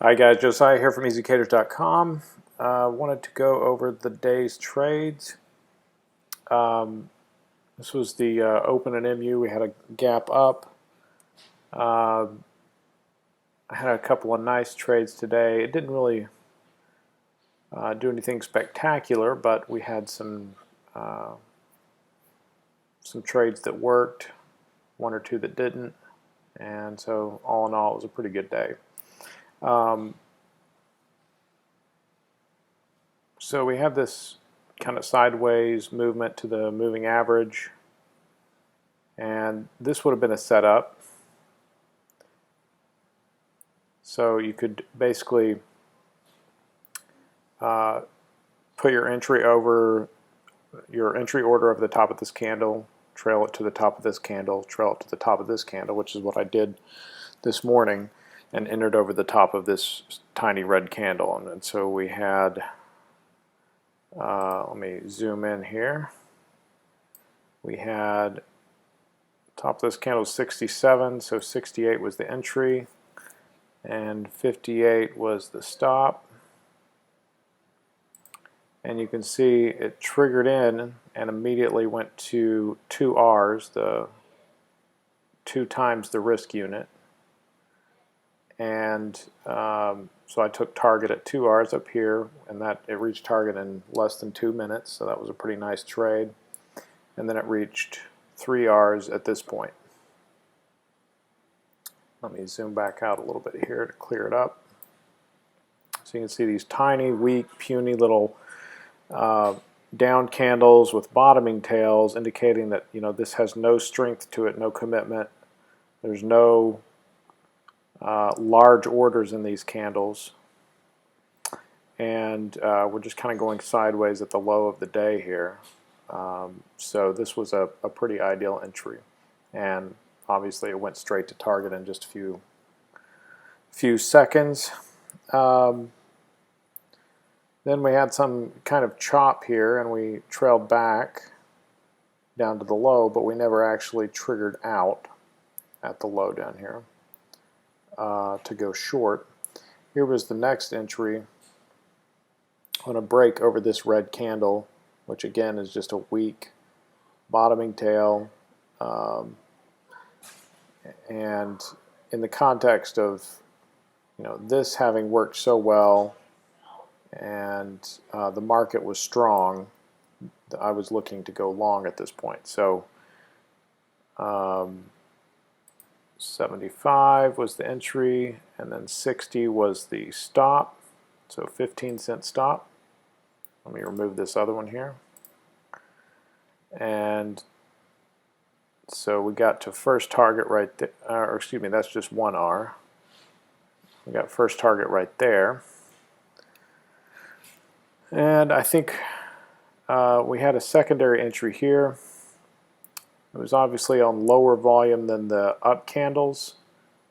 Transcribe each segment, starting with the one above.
Hi guys, Josiah here from EasyCaters.com. Wanted to go over the day's trades. This was the open and MU. We had a gap up. I had a couple of nice trades today. It didn't really do anything spectacular, but we had some trades that worked, one or two that didn't, and so all in all, it was a pretty good day. So we have this kind of sideways movement to the moving average, and this would have been a setup. So you could basically put your entry over your entry order over the top of this candle, trail it to the top of this candle, trail it to the top of this candle, which is what I did this morning, and entered over the top of this tiny red candle. And so we had, let me zoom in here. We had top of this candle 67, so 68 was the entry, and 58 was the stop. And you can see it triggered in and immediately went to 2 R's, the 2 times the risk unit. And so I took target at 2 R's up here, and that it reached target in less than 2 minutes, so that was a pretty nice trade. And then it reached 3 R's at this point. Let me zoom back out a little bit here to clear it up. So you can see these tiny, weak, puny little down candles with bottoming tails, indicating that this has no strength to it, no commitment. There's no large orders in these candles, and we're just kind of going sideways at the low of the day here. So this was a pretty ideal entry, and obviously it went straight to target in just a few seconds. Then we had some kind of chop here, and we trailed back down to the low, but we never actually triggered out at the low down here to go short. Here was the next entry on a break over this red candle, which again is just a weak bottoming tail. And in the context of this having worked so well, and the market was strong, I was looking to go long at this point. So 75 was the entry, and then 60 was the stop, so 15-cent stop. Let me remove this other one here. And so we got to first target right there, or excuse me, that's just 1 R. We got first target right there. And I think we had a secondary entry here. It was obviously on lower volume than the up candles.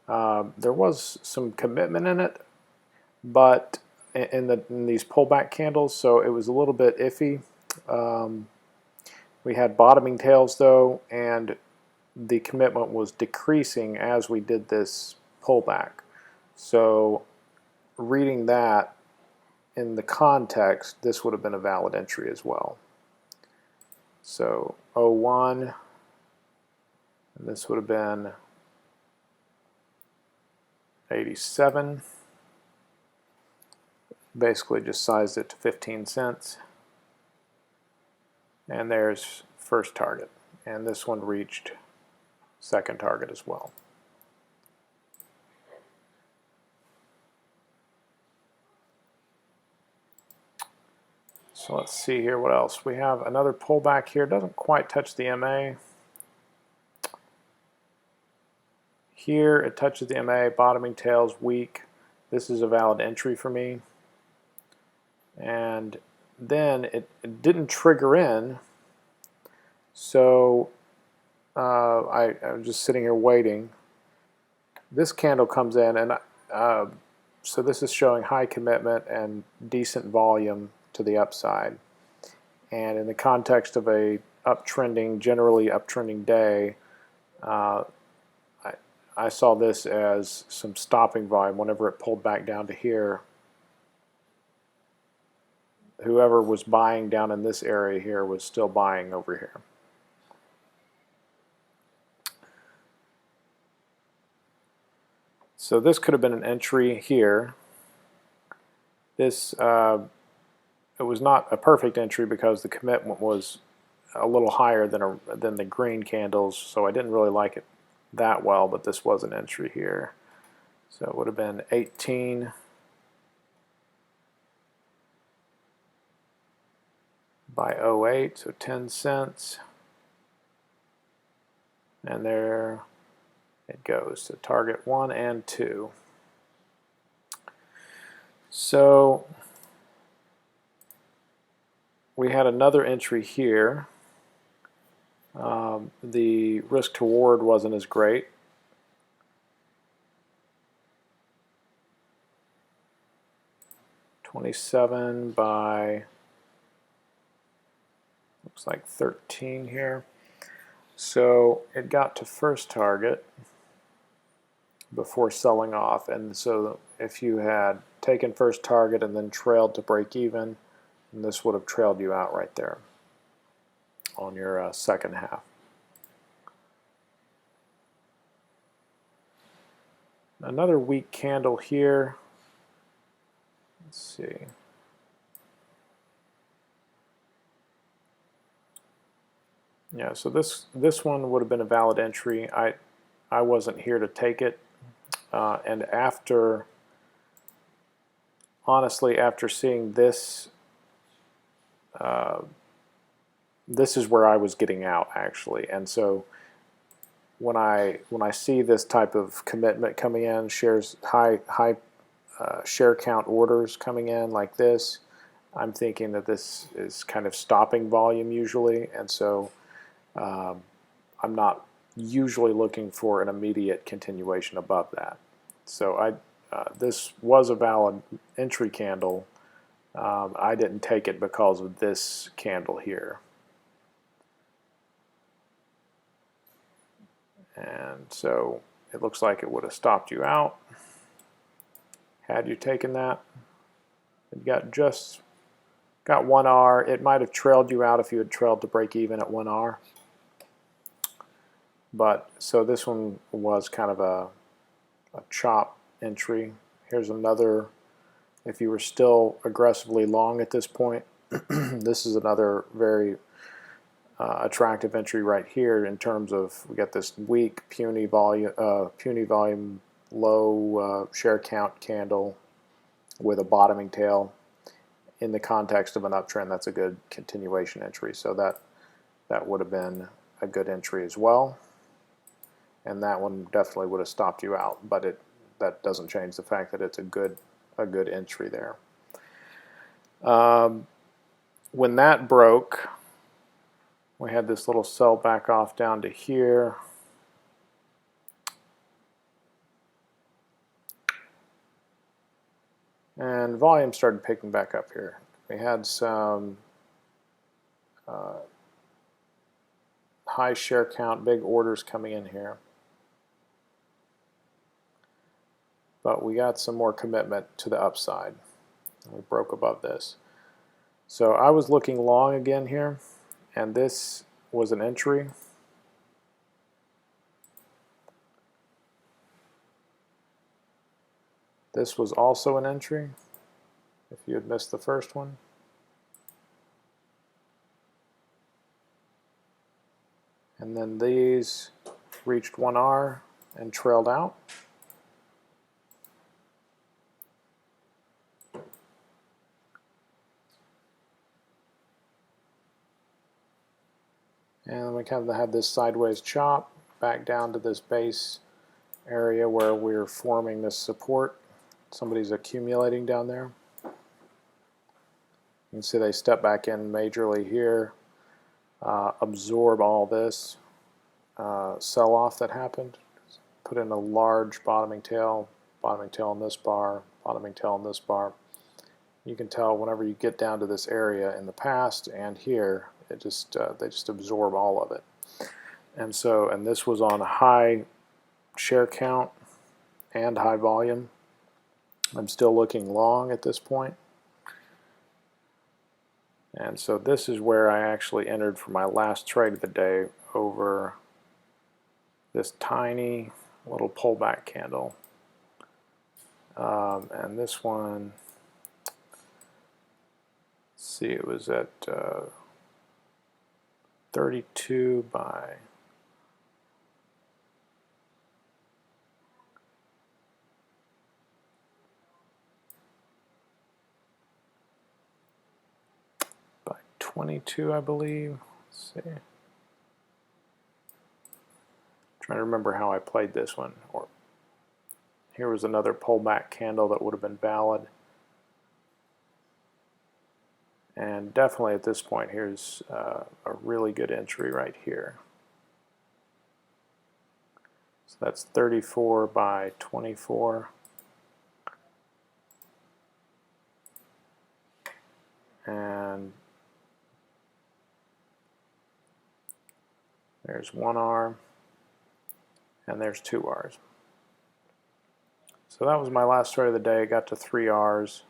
There was some commitment in it, but in these pullback candles, so it was a little bit iffy. We had bottoming tails though, and the commitment was decreasing as we did this pullback. So reading that in the context, this would have been a valid entry as well. So 01, and this would have been 87. Basically just sized it to 15 cents. And there's first target. And this one reached second target as well. So let's see here what else. We have another pullback here. Doesn't quite touch the MA. Here it touches the MA, bottoming tails weak. This is a valid entry for me. And then it didn't trigger in, so I'm just sitting here waiting. This candle comes in, and so this is showing high commitment and decent volume to the upside. And in the context of a generally uptrending day, I saw this as some stopping volume. Whenever it pulled back down to here, whoever was buying down in this area here was still buying over here. So this could have been an entry here. This it was not a perfect entry because the commitment was a little higher than the green candles, so I didn't really like it that well, but this was an entry here. So it would have been 18 by 08, so 10 cents. And there it goes to target 1 and 2. So we had another entry here. The risk to reward wasn't as great. $27 by, looks like 13 here. So it got to first target before selling off, and so if you had taken first target and then trailed to break even, and this would have trailed you out right there on your second half. Another weak candle here. Let's see. Yeah, so this one would have been a valid entry. I wasn't here to take it, and honestly, after seeing this, this is where I was getting out actually, and so when I see this type of commitment coming in, high share count orders coming in like this, I'm thinking that this is kind of stopping volume usually, and so I'm not usually looking for an immediate continuation above that. So this was a valid entry candle. I didn't take it because of this candle here. And so it looks like it would have stopped you out had you taken that. It got 1R. It might have trailed you out if you had trailed to break even at 1R. But so this one was kind of a chop entry. Here's another, if you were still aggressively long at this point, this is another very attractive entry right here in terms of we got this weak puny volume low share count candle with a bottoming tail. In the context of an uptrend, that's a good continuation entry. So that would have been a good entry as well, and that one definitely would have stopped you out. But that doesn't change the fact that it's a good entry there. When that broke, we had this little sell back off down to here. And volume started picking back up here. We had some high share count, big orders coming in here. But we got some more commitment to the upside. We broke above this. So I was looking long again here, and this was an entry. This was also an entry, if you had missed the first one. And then these reached 1R and trailed out. And we kind of had this sideways chop back down to this base area where we're forming this support. Somebody's accumulating down there. You can see they step back in majorly here, absorb all this sell-off that happened, put in a large bottoming tail in this bar, bottoming tail in this bar. You can tell whenever you get down to this area in the past and here, they just absorb all of it. And this was on high share count and high volume. I'm still looking long at this point. And so this is where I actually entered for my last trade of the day over this tiny little pullback candle. And this one, let's see, it was at 32 by 22, I believe. Let's see. Trying to remember how I played this one. Or here was another pullback candle that would have been valid. And definitely at this point, here's a really good entry right here. So that's 34 by 24. And there's one R, and there's two R's. So that was my last trade of the day. Got to 3 R's,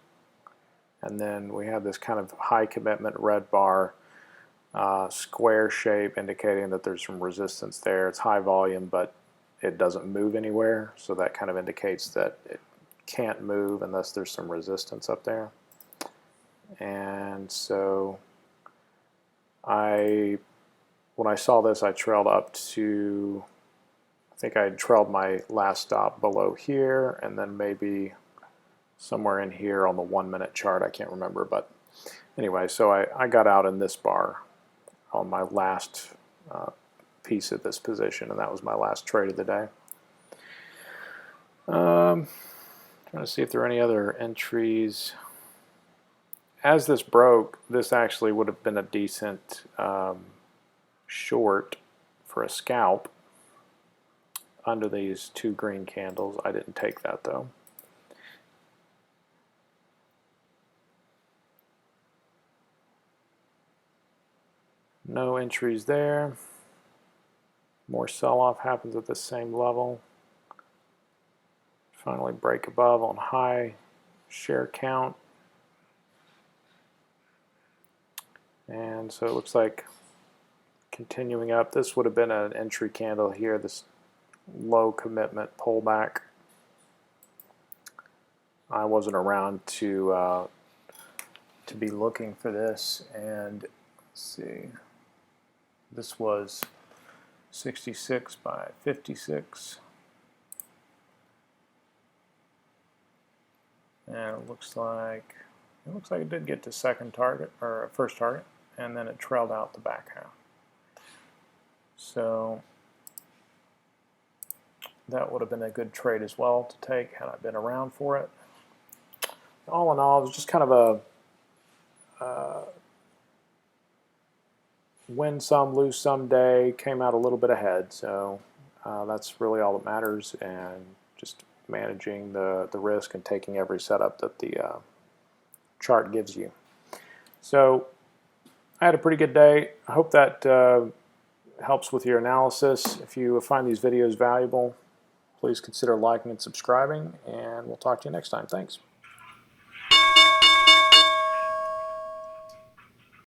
and then we had this kind of high commitment red bar, square shape, indicating that there's some resistance there. It's high volume, but it doesn't move anywhere, so that kind of indicates that it can't move unless there's some resistance up there. And so when I saw this, I trailed up to, I think I had trailed my last stop below here, and then maybe somewhere in here on the 1 minute chart. I can't remember, but anyway, so I got out in this bar on my last piece of this position, and that was my last trade of the day. Trying to see if there are any other entries. As this broke, this actually would have been a decent short for a scalp under these two green candles. I didn't take that though. No entries there. More sell-off happens at the same level. Finally break above on high share count. And so it looks like continuing up. This would have been an entry candle here, this low commitment pullback. I wasn't around to be looking for this, and let's see, this was 66 by 56, and it looks like it did get to second target or first target, and then it trailed out the back half. So that would have been a good trade as well to take had I been around for it. All in all, it was just kind of a win some, lose some day. Came out a little bit ahead, so that's really all that matters, and just managing the risk and taking every setup that the chart gives you. So I had a pretty good day. I hope that helps with your analysis. If you find these videos valuable, please consider liking and subscribing, and we'll talk to you next time. Thanks.